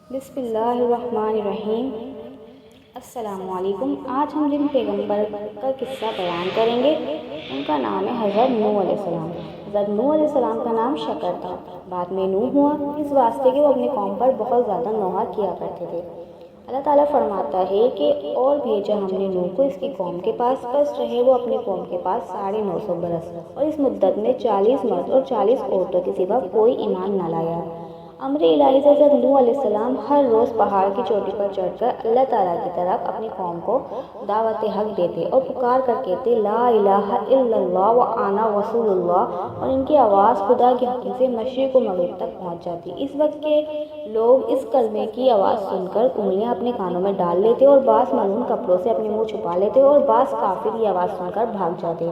بسم اللہ الرحمن الرحیم۔ السلام علیکم۔ آج ہم جن پیغمبر کا قصہ بیان کریں گے ان کا نام ہے حضرت نوح علیہ السلام۔ حضرت نوح علیہ السلام کا نام شکر تھا، بعد میں نوح ہوا، اس واسطے کہ وہ اپنے قوم پر بہت زیادہ نوحہ کیا کرتے تھے۔ اللہ تعالیٰ فرماتا ہے کہ اور بھیجا ہم نے نوح کو اس کی قوم کے پاس، بس رہے وہ اپنی قوم کے پاس 950 برس، اور اس مدت میں 40 مرد اور 40 عورتوں کے سوا کوئی ایمان نہ لایا۔ امر الہی سے حضرت نوح علیہ السلام ہر روز پہاڑ کی چوٹی پر چڑھ کر اللہ تعالیٰ کی طرف اپنی قوم کو دعوت حق دیتے اور پکار کر کہتے لا الہ الا اللہ وانا رسول اللہ، اور ان کی آواز خدا کے حکم سے مشرق و مغرب تک پہنچ جاتی۔ اس وقت کے لوگ اس کلمے کی آواز سن کر انگلیاں اپنے کانوں میں ڈال لیتے اور بعض ملعون کپڑوں سے اپنے منہ چھپا لیتے اور بعض کافر یہ آواز سن کر بھاگ جاتے،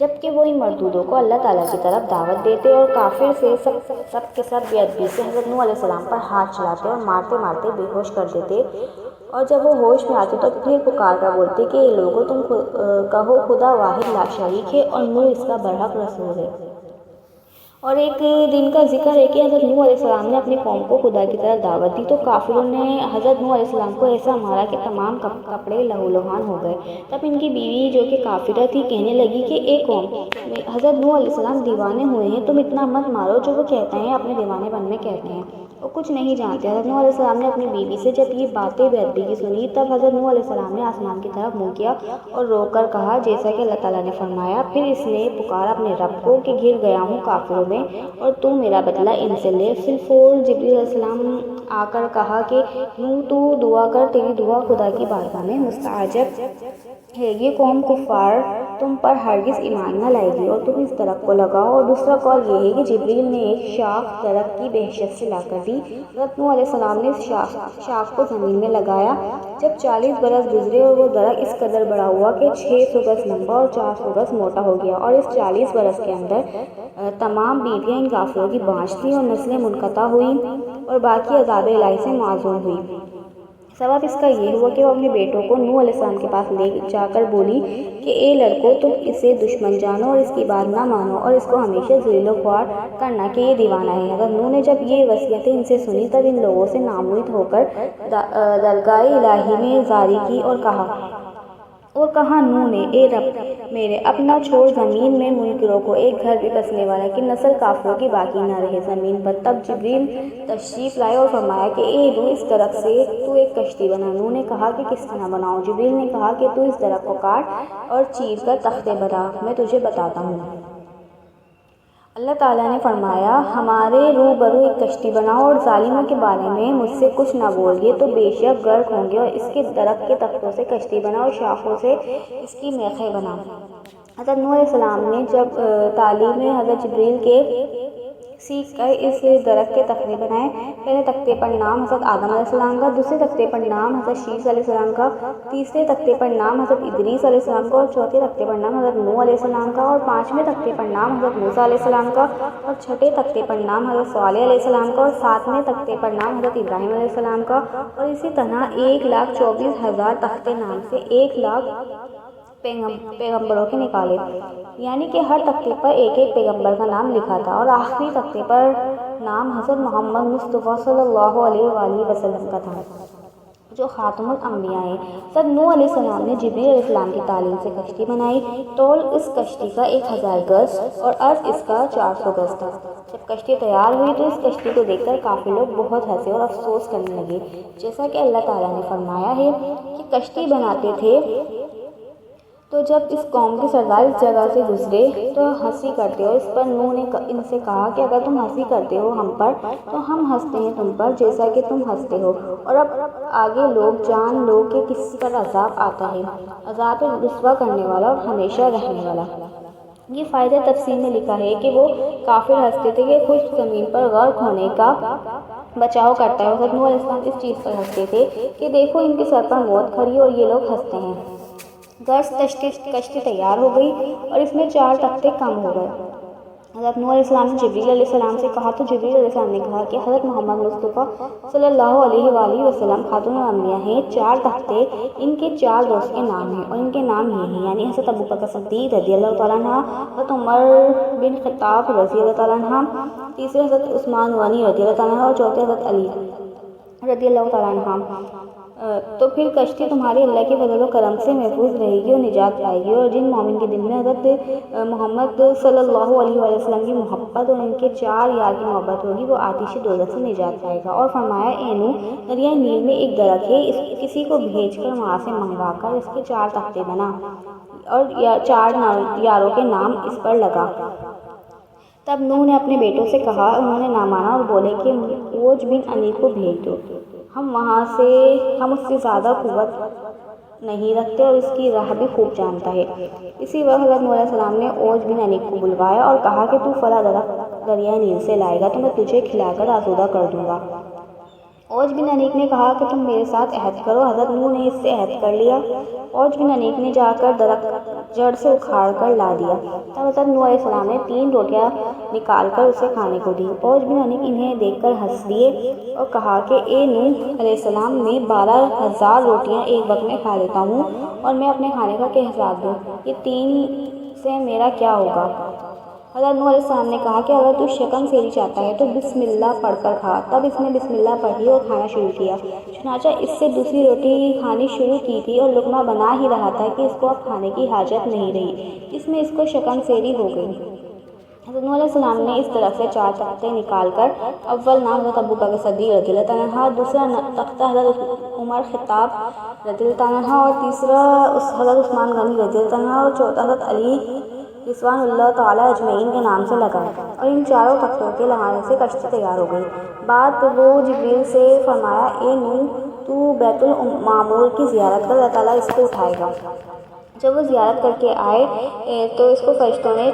جبکہ وہ ان مردودوں کو اللہ تعالیٰ کی طرف دعوت دیتے اور کافر سے سب کے سب بے ادبی سے حضرت نوح علیہ السلام پر ہاتھ چلاتے اور مارتے مارتے بے ہوش کر دیتے، اور جب وہ ہوش میں آتے تو پھر پکار کر بولتے کہ اے لوگوں، تم کہو خدا واحد لا شریک ہے اور نوح اس کا برحق رسول ہے۔ اور ایک دن کا ذکر ہے کہ حضرت نوح علیہ السلام نے اپنی قوم کو خدا کی طرف دعوت دی تو کافروں نے حضرت نوح علیہ السلام کو ایسا مارا کہ تمام کپڑے لہو لہان ہو گئے۔ تب ان کی بیوی جو کہ کافرہ تھی کہنے لگی کہ اے قوم، حضرت نوح علیہ السلام دیوانے ہوئے ہیں، تم اتنا مت مارو جو وہ کہتے ہیں، اپنے دیوانے پن میں کہتے ہیں، وہ کچھ نہیں جانتے۔ حضرت نوح علیہ السلام نے اپنی بیوی سے جب یہ باتیں بے ادبی کی سنی، تب حضرت نوح علیہ السلام نے آسمان کی طرف منہ کیا اور رو کر کہا جیسا کہ اللہ تعالیٰ نے فرمایا۔ پھر اس نے پکارا اپنے رب کو کہ گر گیا ہوں کافروں میں اور تو میرا بدلہ ان سے لے۔ فی الفور جبریل علیہ السلام آ کر کہا کہ نوح تو دعا کر، تیری دعا خدا کی بارگاہ میں مستجاب ہے، یہ قوم کفار تم پر ہرگز ایمان نہ لائے گی اور تم اس درخت کو لگاؤ۔ اور دوسرا قول یہ ہے کہ جبریل نے ایک شاخ درخت کی بحیثیت سے لا کر دی، حضرت نوح علیہ السلام نے اس شاخ کو زمین میں لگایا۔ جب 40 برس گزرے اور وہ درخت اس قدر بڑا ہوا کہ 600 گز لمبا اور 400 گز موٹا ہو گیا، اور اس 40 برس کے اندر تمام بیویاں ان کافروں کی بانجھ تھیں اور نسلیں منقطع ہوئیں اور باقی عذاب الہی سے معزول ہوئی۔ سبب اس کا یہ ہوا کہ وہ اپنے بیٹوں کو نوح علیہ السلام کے پاس لے جا کر بولی کہ اے لڑکو، تم اسے دشمن جانو اور اس کی بات نہ مانو اور اس کو ہمیشہ ذلیل و خوار کرنا کہ یہ دیوانہ ہے۔ حضرت نوح نے جب یہ وصیتیں ان سے سنی تب ان لوگوں سے ناامید ہو کر درگاہ الہی میں زاری کی اور کہا نوح نے اے رب میرے، اپنا چھوڑ زمین میں منکروں کو ایک گھر بھی بسنے والا کہ نسل کافروں کی باقی نہ رہے زمین پر۔ تب جبریل تشریف لائے اور فرمایا کہ اے نوح، اس درخت سے تو ایک کشتی بنا۔ نوح نے کہا کہ کس طرح بناؤں؟ جبریل نے کہا کہ تو اس درخت کو کاٹ اور چیر کر تختے بنا، میں تجھے بتاتا ہوں۔ اللہ تعالیٰ نے فرمایا ہمارے روبرو ایک کشتی بناؤ اور ظالموں کے بارے میں مجھ سے کچھ نہ بول، یہ تو بے شک غرق ہوں گے، اور اس کے درخت کے تختوں سے کشتی بنا اور شاخوں سے اس کی میخیں بنا۔ حضرت نوح علیہ السلام نے جب تعلیم حضرت جبریل کے سیکھ کر اس درخت کے تختے بنائے، پہلے تختے پر نام حضرت آدم علیہ السلام کا، دوسرے تختے پر نام حضرت شیث علیہ السلام کا، تیسرے تختے پر نام حضرت ادریس علیہ السلام کا، اور چوتھے تختے پر نام حضرت نوح علیہ السلام کا، اور پانچویں تختے پر نام حضرت موسیٰ علیہ السلام کا، اور چھٹے تختے پر نام حضرت صالح علیہ السلام کا، اور ساتویں تختے پر نام حضرت ابراہیم علیہ السلام کا، اور اسی طرح 1,24,000 تختے نام سے 1,00,000 پیغمبروں کے نکالے، یعنی کہ ہر تختے پر ایک ایک پیغمبر کا نام لکھا تھا، اور آخری تختے پر نام حضرت محمد مصطفیٰ صلی اللہ علیہ وآلہ وسلم کا تھا جو خاتم الانبیاء ہیں۔ حضرت نوح علیہ السلام نے جبریل علیہ السلام کی تعلیم سے کشتی بنائی۔ طول اس کشتی کا 1000 گز اور عرض اس کا 400 گز تھا۔ جب کشتی تیار ہوئی تو اس کشتی کو دیکھ کر کافی لوگ بہت ہنسے اور افسوس کرنے لگے، جیسا کہ اللہ تعالیٰ نے فرمایا ہے کہ کشتی بناتے تھے تو جب اس قوم کے سردار اس جگہ سے گزرے تو ہنسی کرتے، اور اس پر نوح نے ان سے کہا کہ اگر تم ہنسی کرتے ہو ہم پر تو ہم ہنستے ہیں تم پر جیسا کہ تم ہنستے ہو، اور اب آگے لوگ جان لو کہ کس پر عذاب آتا ہے، عذاب رسوا کرنے والا اور ہمیشہ رہنے والا۔ یہ فائدہ تفسیر میں لکھا ہے کہ وہ کافر ہنستے تھے کہ خشک زمین پر غرق ہونے کا بچاؤ کرتا ہے۔ حضرت نوح علیہ السلام اس چیز پر ہنستے تھے کہ دیکھو ان کے سر پر موت کھڑی اور یہ لوگ ہنستے ہیں۔ کشتی تیار ہو گئی اور اس میں 4 تختے کم ہو گئے۔ حضرت نوح علیہ السلام نے جبریل علیہ السلام سے کہا تو جبریل علیہ السلام نے کہا کہ حضرت محمد مصطفیٰ صلی اللہ علیہ وآلہ وسلم خاتم الانبیاء ہیں، 4 تختے ان کے 4 دوست کے نام ہیں، اور ان کے نام یہ ہیں، یعنی حضرت ابوبکر صدیق رضی اللہ تعالیٰ عنہ، حضرت عمر بن خطاب رضی اللہ تعالیٰ عنہ، تیسرے حضرت عثمان غنی رضی اللہ تعالیٰ عنہ، اور چوتھے حضرت علی رضی اللہ تعالیٰ عنہ، تو پھر کشتی تمہاری اللہ کے فضل و کرم سے محفوظ رہے گی اور نجات پائے گی، اور جن مومن کے دل میں حضرت محمد صلی اللہ علیہ وسلم کی محبت اور ان کے 4 یار کی محبت ہوگی، وہ آتش دوزخ سے نجات پائے گا۔ اور فرمایا اے نوح، دریائے نیل میں ایک درخت ہے، کسی کو بھیج کر وہاں سے منگوا کر اس کے 4 تختے بنا اور 4 یاروں کے نام اس پر لگا۔ تب نوح نے اپنے بیٹوں سے کہا، انہوں نے نہ مانا اور بولے کہ اوج بن انیق کو بھیج دو، ہم اس سے زیادہ قوت نہیں رکھتے اور اس کی راہ بھی خوب جانتا ہے۔ اسی وقت حضرت نوح علیہ السلام نے اوج بن انیق کو بلوایا اور کہا کہ تو فلاں درخت دریائے نیل سے لائے گا تو میں تجھے کھلا کر آسودہ کر دوں گا۔ اوج بن انیق نے کہا کہ تم میرے ساتھ عہد کرو۔ حضرت نوح نے اس سے عہد کر لیا۔ اوج بن انیق نے جا کر درخت جڑ سے اکھاڑ کر لا دیا۔ تب حضرت نوح علیہ السلام نے 3 روٹیاں نکال کر اسے کھانے کو دی۔ اوج بن انیق انہیں دیکھ کر ہنس دیے اور کہا کہ اے نوح علیہ السلام، میں 12,000 روٹیاں ایک وقت میں کھا لیتا ہوں اور میں اپنے کھانے کا کیا حساب دوں؟ یہ 3 سے میرا کیا ہوگا؟ حضرت نوح علیہ السلام نے کہا کہ اگر تو شکم سیری چاہتا ہے تو بسم اللہ پڑھ کر کھا۔ تب اس نے بسم اللہ پڑھی اور کھانا شروع کیا۔ چنانچہ اس سے دوسری روٹی کھانی شروع کی تھی اور لقمہ بنا ہی رہا تھا کہ اس کو اب کھانے کی حاجت نہیں رہی، اس میں اس کو شکم سیری ہو گئی۔ حضرت نوح علیہ السلام نے اس طرف سے 4 تختے نکال کر اول نام حضرت ابوبکر صدیق رضی اللہ عنہ، دوسرا تختہ حضرت عمر خطاب رضی اللہ عنہ، اور تیسرا حضرت عثمان غنی رضی اللہ عنہ، اور چوتھا حضرت علی رضوان اللہ تعالیٰ اجمعین کے نام سے لگا، اور ان 4 تختوں کے لگانے سے کشتی تیار ہو گئی۔ بعد وہ جبریل سے فرمایا اے نوح، تو بیت المعمور کی زیارت کر، اللہ تعالیٰ اس کو اٹھائے گا۔ جب وہ زیارت کر کے آئے تو اس کو فرشتوں نے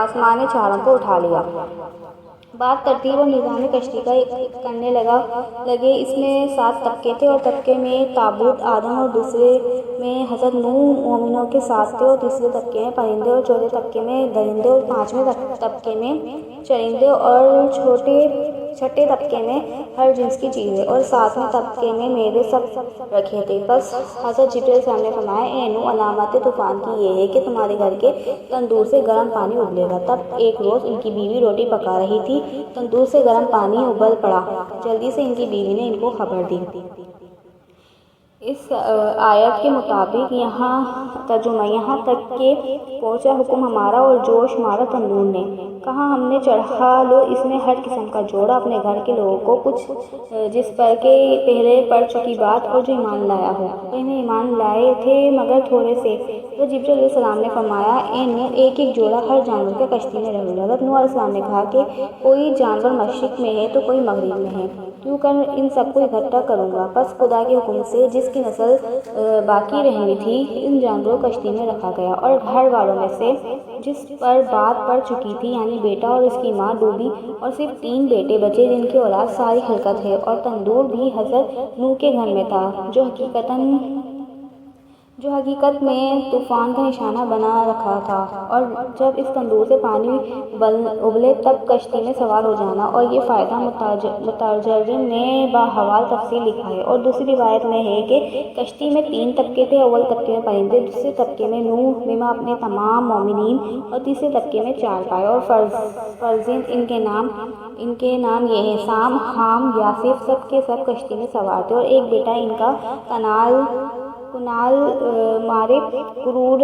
آسمان 4 کو اٹھا لیا۔ بعد ترتیب اور نظام کشتی کا کرنے لگے۔ اس میں 7 طبقے تھے، اور طبقے میں تابوت آدم، اور دوسرے میں حضرت نوح مومنوں کے ساتھ تھے، اور تیسرے طبقے میں پرندے، اور چوتھے طبقے میں درندے، اور 5ویں طبقے میں چرندے، اور چھٹے طبقے میں ہر جنس کی چیزیں، اور 7ویں طبقے میں میوے سب رکھے تھے۔ بس حضرت جبریل علیہ السلام نے فرمایا اے نوح، علامت طوفان کی یہ ہے کہ تمہارے گھر کے تندور سے گرم پانی ابلے گا۔ تب ایک روز ان کی بیوی روٹی پکا رہی تھی، تندور سے گرم پانی ابل پڑا، جلدی سے ان کی بیوی نے ان کو خبر دی۔ اس آیت کے مطابق ترجمہ یہاں تک کہ پہنچا حکم ہمارا اور جوش مارا تندور نے، کہا ہم نے چڑھا لو اس میں ہر قسم کا جوڑا اپنے گھر کے لوگوں کو، کچھ جس پر کہ پہلے پڑ چکی بات، اور جو ایمان لایا ہو۔ انہیں ایمان لائے تھے مگر تھوڑے سے۔ تو جبریل علیہ السلام نے فرمایا اے نوح، ایک جوڑا ہر جانور کے کشتی میں رکھ لو۔ حضرت نوح علیہ السلام نے کہا کہ کوئی جانور مشرق میں ہے تو کوئی مغرب میں ہے، کیوں کر ان سب کو اکٹھا کروں گا۔ پس خدا کے حکم سے جس کی نسل باقی رہنی تھی ان جانوروں کو کشتی میں رکھا گیا، اور گھر والوں میں سے جس پر بات پڑ چکی تھی یعنی بیٹا اور اس کی ماں ڈوبی، اور صرف 3 بیٹے بچے جن کی اولاد ساری ہلاک ہے۔ اور تندور بھی حضرت نوح کے گھر میں تھا جو حقیقت میں طوفان کا نشانہ بنا رکھا تھا، اور جب اس تندور سے پانی ابلے تب کشتی میں سوار ہو جانا۔ اور یہ فائدہ مترجم نے باحوال تفصیل لکھا ہے۔ اور دوسری روایت میں ہے کہ کشتی میں 3 طبقے تھے، اول طبقے میں پرندے، دوسرے طبقے میں نوح مما اپنے تمام مومنین، اور تیسرے طبقے میں 4 پائے اور فرزند۔ ان کے نام یہ ہیں سام، حام، یافث، سب کے سب کشتی میں سوار تھے، اور ایک بیٹا ان کا کنال مارے کرور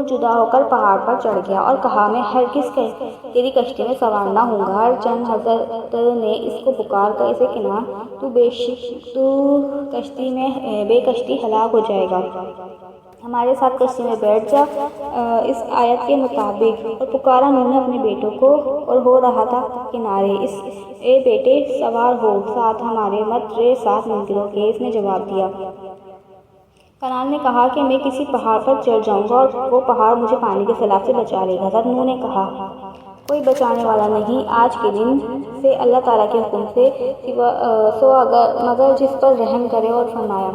جدا ہو کر پہاڑ پر چڑھ گیا اور کہا میں ہرگز تیری کشتی میں سوار نہ ہوں گا۔ چند حضرت نے اس کو پکار کر اسے کنار، تو کشتی میں بے کشتی ہلاک ہو جائے گا، ہمارے ساتھ کشتی میں بیٹھ جا۔ اس آیت کے مطابق اور پکارا نوح نے اپنے بیٹوں کو، اور ہو رہا تھا کنارے، اے بیٹے سوار ہو ساتھ ہمارے، مت رے ساتھ منکروں کے۔ اس نے جواب دیا، کنال نے کہا کہ میں کسی پہاڑ پر چڑھ جاؤں گا اور وہ پہاڑ مجھے پانی کے سیلاب سے بچا لے گا۔ حضرت نوح نے کہا کوئی بچانے والا نہیں آج کے دن سے اللہ تعالیٰ کے حکم سے مگر جس پر رحم کرے، اور فرمایا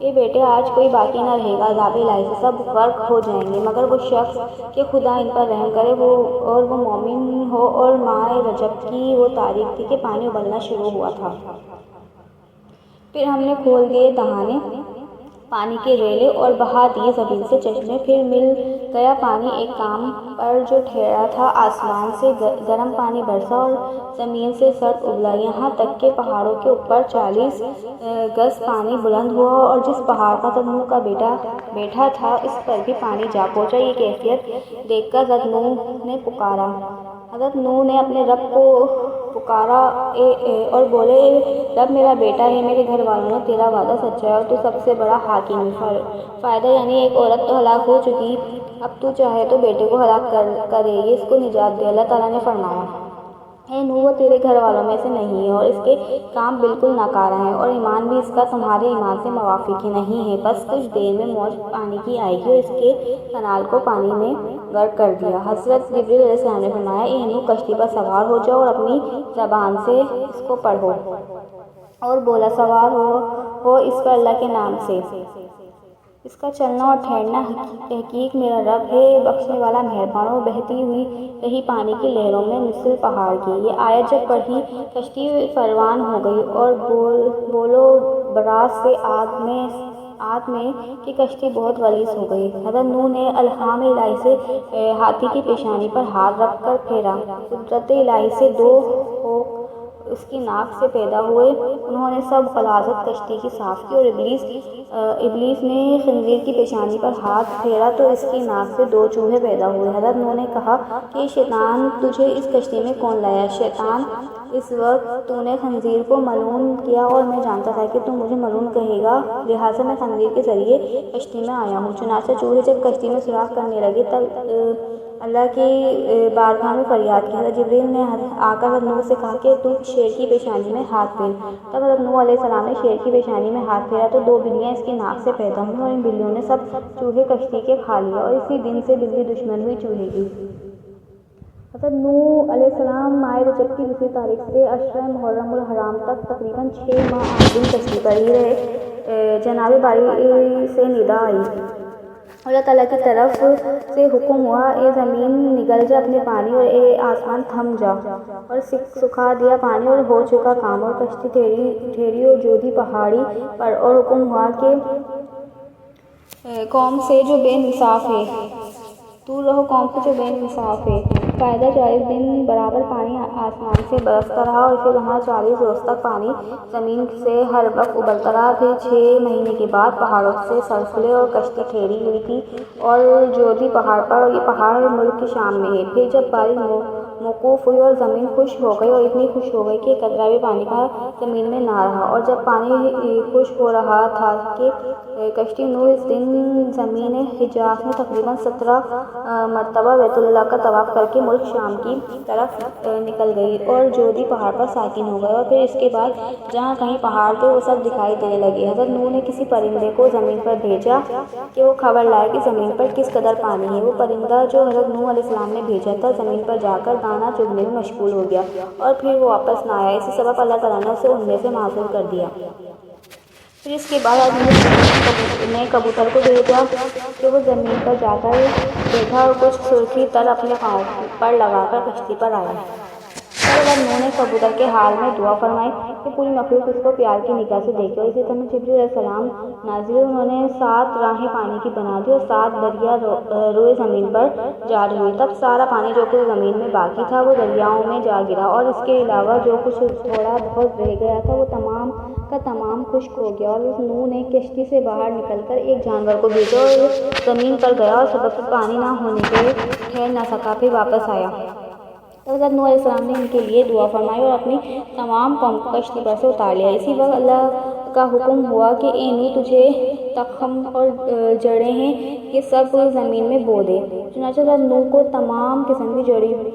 اے بیٹے آج کوئی باقی نہ رہے گا، عذاب الہی سے سب غرق ہو جائیں گے مگر وہ شخص کہ خدا ان پر رحم کرے اور وہ مومن ہو۔ اور ماہ رجب کی وہ تاریخ تھی کہ پانی ابلنا شروع ہوا تھا، پھر ہم نے کھول دیے دہانے پانی کے ریلے اور بہا دیے زمین سے چشمے، پھر مل گیا پانی ایک کام پر جو ٹھہرا تھا، آسمان سے گرم پانی برسا اور زمین سے سرد ابلا، یہاں تک کہ پہاڑوں کے اوپر 40 گز پانی بلند ہوا اور جس پہاڑ پر حضرت نوح کا بیٹا بیٹھا تھا اس پر بھی پانی جا پہنچا۔ یہ کیفیت دیکھ کر حضرت نوح نے پکارا۔ حضرت نوح نے اپنے رب کو پکارا اور بولے، رب میرا بیٹا ہے، میرے گھر والوں نے تیرا وعدہ سچا ہے اور تو سب سے بڑا حاکم ہے۔ فائدہ یعنی ایک عورت تو ہلاک ہو چکی، اب تو چاہے تو بیٹے کو ہلاک کرے گی، اس کو نجات دے۔ اللہ تعالیٰ نے فرمایا، اے نوح، وہ تیرے گھر والوں میں سے نہیں ہے اور اس کے کام بالکل ناکارہ ہیں اور ایمان بھی اس کا تمہارے ایمان سے موافق ہی نہیں ہے۔ بس کچھ دیر میں موج پانی کی آئے گی اور اس کے کنال کو پانی میں غرق کر دیا۔ حضرت جبریل علیہ السلام نے فرمایا، اے نوح، کشتی پر سوار ہو جاؤ اور اپنی زبان سے اس کو پڑھو اور بولا، سوار ہو اس پر اللہ کے نام سے، اس کا چلنا اور ٹھہرنا تحقیق میرا رب ہے، بخشنے والا مہربان، اور بہتی ہوئی رہی پانی کی لہروں میں مثل پہاڑ کی۔ یہ آیت جب پڑھی، کشتی پروان ہو گئی اور بولو براز سے آگ میں کہ کشتی بہت غلیظ ہو گئی۔ حضرت نوح نے الہام الہی سے ہاتھی کی پیشانی پر ہاتھ رکھ کر پھیرا، قدرت الہی سے 2 ہوک اس کی ناک سے پیدا ہوئے، انہوں نے سب غلاظت کشتی کی صاف کی، اور ابلیس نے خنزیر کی پیشانی پر ہاتھ پھیرا تو اس کی ناک سے 2 چوہے پیدا ہوئے۔ حضرت نوح نے کہا کہ شیطان، تجھے اس کشتی میں کون لایا؟ شیطان، اس وقت تو نے خنزیر کو ملعون کیا اور میں جانتا تھا کہ تو مجھے ملعون کہے گا، لہٰذا میں خنزیر کے ذریعے کشتی میں آیا ہوں۔ چنانچہ چوہے جب کشتی میں سوراخ کرنے لگے تب اللہ کی بارگاہ میں فریاد کی۔ حضرت جبریل نے آ کر حضرت نوح سے کہا کہ تو شیر کی پیشانی میں ہاتھ پھیر۔ تب حضرت نوح علیہ السلام نے شیر کی پیشانی میں ہاتھ پھیرا تو 2 بلیاں اس کی ناک سے پیدا ہوئیں اور ان بلیوں نے سب چوہے کشتی کے کھا لیا، اور اسی دن سے بلی دشمن ہوئی چوہے کی۔ حضرت نوح علیہ السلام ماہ رجب کی 2 تاریخ سے 10 محرم الحرام تک تقریباً 6 ماہ 8 دن کشتی پر ہی رہے۔ جناب باری سے ندا آئی، اللہ تعالیٰ کی طرف سے حکم ہوا، اے زمین نگل جا اپنے پانی اور اے آسمان تھم جا، اور سکھا دیا پانی اور ہو چکا کام، اور کشتی ٹھہری اور جودھی پہاڑی پر، اور حکم ہوا کہ قوم سے جو بے انصاف ہے، دور رہو قوم سے جو بے انصاف ہے۔ فائدہ 40 دن برابر پانی آسمان سے برستا رہا اور اسی طرح 40 روز تک پانی زمین سے ہر وقت ابلتا رہا۔ پھر 6 مہینے کے بعد پہاڑوں سے سر کھلے اور کشتی ٹھہری ہوئی تھی اور جودھی پہاڑ پر، اور یہ پہاڑ ملک کی شام میں ہے۔ پھر جب بارش موقوف ہوئی اور زمین خشک ہو گئی، اور اتنی خشک ہو گئی کہ قطرہ بھی پانی کا زمین میں نہ رہا، اور جب پانی خشک ہو رہا تھا کہ کشتی نوح اس دن زمین حجاز میں تقریباً 17 مرتبہ بیت اللہ کا طواف کر کے ملک شام کی طرف نکل گئی اور جودھی پہاڑ پر ساکن ہو گئے، اور پھر اس کے بعد جہاں کہیں پہاڑ تھے وہ سب دکھائی دینے لگے۔ حضرت نوح نے کسی پرندے کو زمین پر بھیجا کہ وہ خبر لائے کہ زمین پر کس قدر پانی ہے۔ وہ پرندہ جو حضرت نوح علیہ السلام نے بھیجا تھا زمین پر جا کر دانہ چگنے میں مشغول ہو گیا اور پھر وہ واپس نہ آیا، اسی سبب اللہ تعالیٰ نے اسے ان میں سے معزول کر دیا۔ پھر اس کے بعد نے کبوتر کو بھیجا کہ وہ زمین پر جا کر بیٹھا اور کچھ سرخی تر اپنے پاؤں پر لگا کر کشتی پر آیا۔ تب حضرت نوح نے کبوتر کے حال میں دعا فرمائی کہ پوری مخلوق اس کو پیار کی نگاہ سے دیکھے، اور اسی طرح جبریل علیہ السلام نازل ہوئے، انہوں نے 7 راہیں پانی کی بنا دی اور 7 دریا روئے زمین پر جاری ہوئی۔ تب سارا پانی جو کچھ زمین میں باقی تھا وہ دریاؤں میں جا گرا، اور اس کے علاوہ جو کچھ تھوڑا بہت رہ گیا تھا وہ تمام کا تمام خشک ہو گیا۔ اور نوح نے کشتی سے باہر نکل کر ایک جانور کو بھیجا اور زمین پر گیا اور سبب پانی نہ ہونے کے ٹھہر نہ سکا، پھر واپس آیا۔ تب حضرت نوح علیہ السلام نے ان کے لیے دعا فرمائی اور اپنی تمام قوم کو کشتی پر سے اتار لیا۔ اسی وقت اللہ کا حکم ہوا کہ اے نوح، تجھے تخم اور جڑیں ہیں، یہ سب زمین میں بو دے۔ چنانچہ حضرت نوح کو تمام قسم کی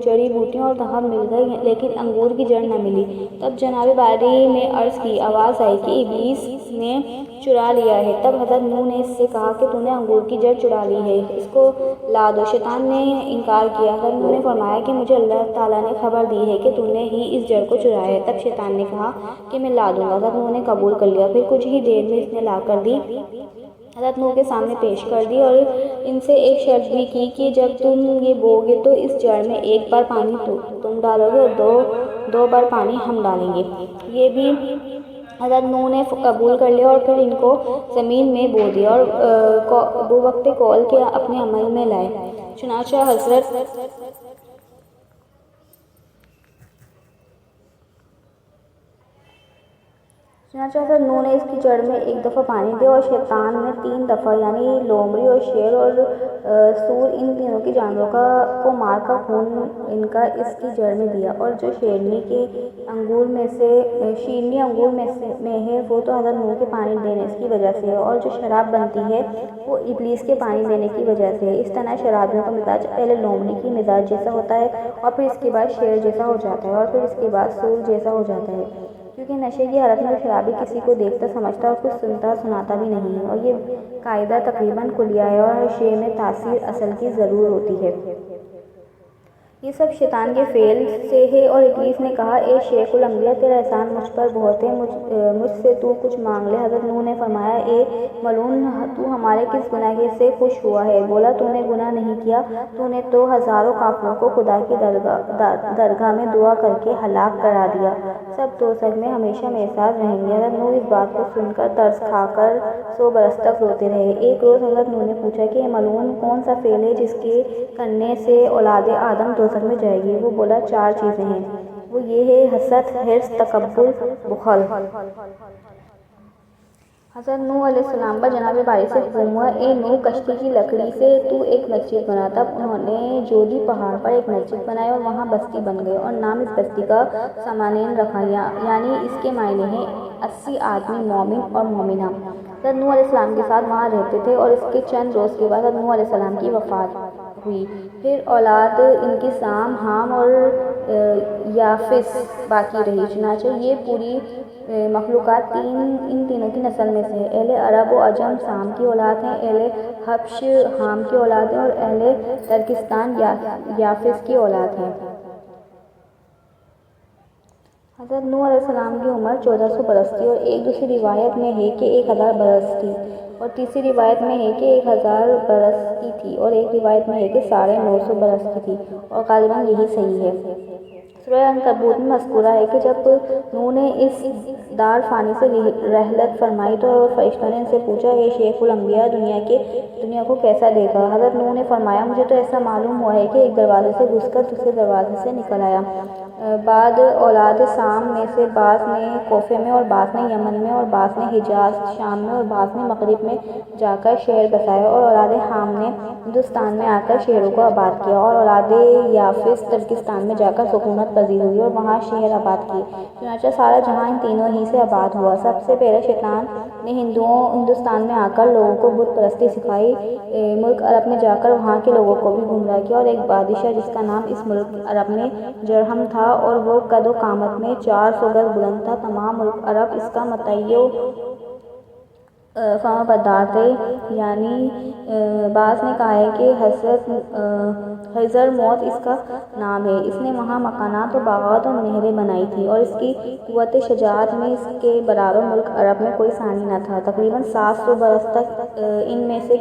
جڑی بوٹیاں اور تخم مل گئے، لیکن انگور کی جڑ نہ ملی۔ تب جناب باری نے عرض کی، آواز آئی کہ ابلیس نے چرا لیا ہے۔ تب حضرت نوح نے اس سے کہا کہ تو نے انگور کی جڑ چرا لی ہے، اس کو لا دو۔ شیطان نے انکار کیا۔ حضرت نوح نے فرمایا کہ مجھے اللہ تعالیٰ نے خبر دی ہے کہ تو نے ہی اس جڑ کو چرایا ہے۔ تب شیطان نے کہا کہ میں لا دوں گا۔ حضرت نوح نے قبول کر لیا۔ پھر کچھ ہی دیر میں اس نے لا کر دی، حضرت نوح کے سامنے پیش کر دی، اور ان سے ایک شرط بھی کی کہ جب تم یہ بو گے تو اس جڑ میں 1 بار پانی تم ڈالو گے اور 2 بار پانی ہم ڈالیں گے۔ یہ بھی حضرت نوح نے قبول کر لیا اور پھر ان کو زمین میں بو دیا اور وہ وقت کال کے اپنے عمل میں لائے۔ چنانچہ حضرت نوح نے اس کی جڑ میں ایک دفعہ پانی دیا اور شیطان نے 3 دفعہ یعنی لومڑی اور شیر اور سور ان تینوں کے جانوروں کو مار کر خون ان کا اس کی جڑ میں دیا، اور جو شیرنی انگور میں ہے وہ تو حضرت نوح کے پانی دینے کی وجہ سے ہے، اور جو شراب بنتی ہے وہ ابلیس کے پانی دینے کی وجہ سے ہے۔ اس طرح شرابیوں کا مزاج پہلے لومڑی کی مزاج جیسا ہوتا ہے اور پھر اس کے بعد شیر جیسا ہو جاتا ہے اور پھر اس کے بعد سور جیسا ہو جاتا ہے، کیونکہ نشے کی حالت میں شرابی کسی کو دیکھتا سمجھتا اور کچھ سنتا سناتا بھی نہیں ہے، اور یہ قاعدہ تقریباً کلیہ ہے اور ہر شے میں تاثیر اصل کی ضرور ہوتی ہے۔ یہ سب شیطان کے فعل سے ہے، اور ابلیس نے کہا، اے شیخ الانبیاء، تیرا احسان مجھ پر بہت ہے، مجھ سے تو کچھ مانگ لے۔ حضرت نوح نے فرمایا، اے ملعون، تو ہمارے کس گناہ سے خوش ہوا ہے؟ بولا، تو نے گناہ نہیں کیا، تو نے تو ہزاروں کافروں کو خدا کی درگاہ میں دعا کر کے ہلاک کرا دیا، سب دوزخ میں ہمیشہ میرے ساتھ رہیں گے۔ حضرت نوح اس بات کو سن کر ترس کھا کر 100 برس تک روتے رہے۔ ایک روز حضرت نوح نے پوچھا کہ اے ملعون، کون سا فعل ہے جس کے کرنے سے اولاد آدم دوزخ میں جائے گی؟ وہ بولا، 4 چیزیں ہیں، وہ یہ ہے حسد، حرص، تکبر، بخل۔ حضرت نوح علیہ السلام پر جناب باری سے حکم ہوا، اے نوح، کشتی کی لکڑی سے تو ایک مسجد بنا۔ تب انہوں نے جودی پہاڑ پر ایک مسجد بنائی اور وہاں بستی بن گئے، اور نام اس بستی کا سامانین رکھا، یعنی اس کے معنی ہیں 80 آدمی مومن اور مومنہ۔ حضرت نوح علیہ السلام کے ساتھ وہاں رہتے تھے، اور اس کے چند روز کے بعد حضرت نوح علیہ السلام کی وفات ہوئی۔ پھر اولاد ان کی سام، حام اور یافس باقی رہی۔ چنانچہ یہ پوری مخلوقات ان تینوں کی نسل میں سے ہے۔ اہل عرب و عجم سام کی اولاد ہیں، اہل حبش حام کی اولاد ہیں، اور اہل ترکستان یافس کی اولاد ہیں۔ حضرت نوح علیہ السلام کی عمر 1400 برس تھی، اور ایک دوسری روایت میں ہے کہ 1000 برس تھی، اور تیسری روایت میں ہے کہ 1000 برس کی تھی، اور ایک روایت میں ہے کہ 950 برس کی تھی، اور غالباً یہی صحیح ہے۔ سورہ عنکبوت میں مذکورہ ہے کہ جب نوح نے اس دار فانی سے رحلت فرمائی تو فرشتوں نے ان سے پوچھا، اے شیخ الانبیاء، دنیا کو کیسا دیکھا؟ حضرت نوح نے فرمایا، مجھے تو ایسا معلوم ہوا ہے کہ ایک دروازے سے گھس کر دوسرے دروازے سے نکل آیا۔ بعد اولاد سام میں سے بعض نے کوفے میں، اور بعض نے یمن میں، اور بعض نے حجاز شام میں، اور بعض نے مغرب میں جا کر شہر بسایا، اور اولاد حام نے ہندوستان میں آ کر شہروں کو آباد کیا، اور اولاد یافس ترکستان میں جا کر سکونت پذیر ہوئی اور وہاں شہر آباد کیے۔ چنانچہ سارا جہاں ان تینوں ہی سے آباد ہوا۔ سب سے پہلے شیطان نے ہندوستان میں آ کر لوگوں کو بت پرستی سکھائی، ملک عرب میں جا کر وہاں کے لوگوں کو بھی گمراہ کیا، اور ایک بادشاہ جس کا نام اس ملک عرب میں جرہم تھا، اور وہ قد و قامت میں 400 گز بلند تھا، تمام ملک عرب اس کا متعی و فرمانبردار تھے۔ یعنی بعض نے کہا ہے کہ حضر موت اس کا نام ہے۔ اس نے وہاں مکانات و باغات اور نہریں بنائی تھیں، اور اس کی قوت شجاعت میں اس کے برابر ملک عرب میں کوئی ثانی نہ تھا۔ تقریباً 700 برس تک ان میں سے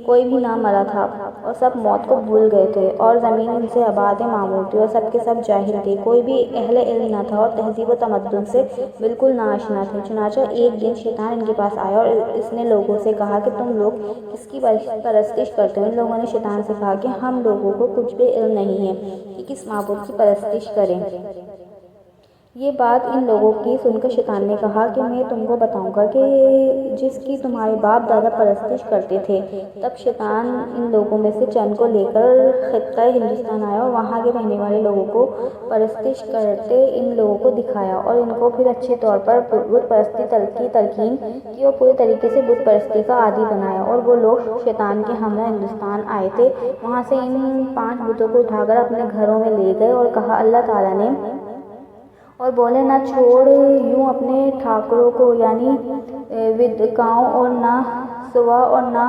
کوئی بھی نہ مرا تھا، اور سب موت کو بھول گئے تھے، اور زمین ان سے آباد معمور تھی، اور سب کے سب جاہل تھے، کوئی بھی اہل علم نہ تھا، اور تہذیب و تمدن سے بالکل ناآشنا تھے۔ چنانچہ ایک دن شیطان ان کے پاس آیا، اور اس نے لوگوں سے کہا کہ تم لوگ کس کی پرستش کرتے ہو؟ ان لوگوں نے شیطان سے کہا کہ ہم لوگوں کو کچھ بھی علم نہیں ہے کہ کس معبود کی پرستش کریں۔ یہ بات ان لوگوں کی سن کر شیطان نے کہا کہ میں تم کو بتاؤں گا کہ جس کی تمہارے باپ دادا پرستش کرتے تھے۔ تب شیطان ان لوگوں میں سے چند کو لے کر خطہ ہندوستان آیا، اور وہاں کے رہنے والے لوگوں کو پرستش کرتے ان لوگوں کو دکھایا، اور ان کو پھر اچھے طور پر بت پرستی کی تلقین کی، اور پورے طریقے سے بت پرستی کا عادی بنایا۔ اور وہ لوگ شیطان کے ہمراہ ہندوستان آئے تھے، وہاں سے ان 5 بتوں کو اٹھا کر اپنے گھروں میں لے گئے، اور کہا اللہ تعالیٰ نے، اور بولے، نہ چھوڑ یوں اپنے ٹھاکروں کو، یعنی ودکاؤں، اور نہ سوا، اور نہ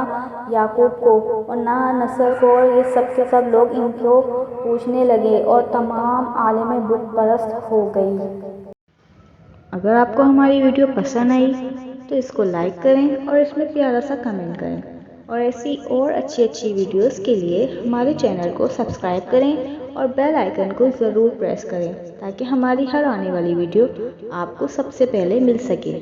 یعقوب کو، اور نہ نصر کو، اور یہ سب کے سب لوگ ان کو پوجنے لگے، اور تمام عالم بت پرست ہو گئی۔ اگر آپ کو ہماری ویڈیو پسند آئی تو اس کو لائک کریں اور اس میں پیارا سا کمنٹ کریں۔ اور ایسی اور اچھی ویڈیوز کے لیے ہمارے چینل کو سبسکرائب کریں اور بیل آئیکن کو ضرور پریس کریں تاکہ ہماری ہر آنے والی ویڈیو آپ کو سب سے پہلے مل سکے۔